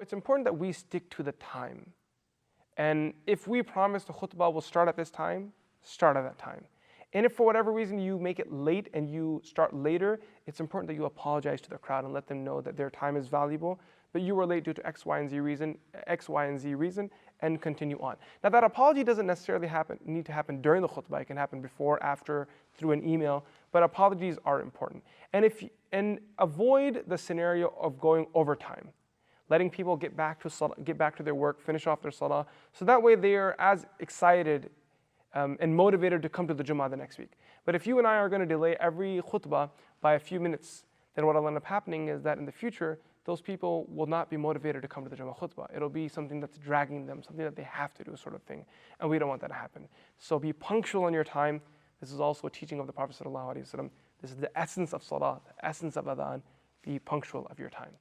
It's important that we stick to the time. And if we promise the khutbah will start at this time, start at that time. And if for whatever reason you make it late and you start later, it's important that you apologize to the crowd and let them know that their time is valuable, but you were late due to X, Y, and Z reason, and continue on. Now that apology doesn't necessarily need to happen during the khutbah. It can happen before, after, through an email, but apologies are important. And avoid the scenario of going overtime, letting people get back to their work, finish off their salah, so that way they are as excited and motivated to come to the Jummah the next week. But if you and I are going to delay every khutbah by a few minutes, then what will end up happening is that in the future, those people will not be motivated to come to the Jummah khutbah. It'll be something that's dragging them, something that they have to do, sort of thing. And we don't want that to happen. So be punctual in your time. This is also a teaching of the Prophet ﷺ. This is the essence of salah, the essence of adhan. Be punctual of your time.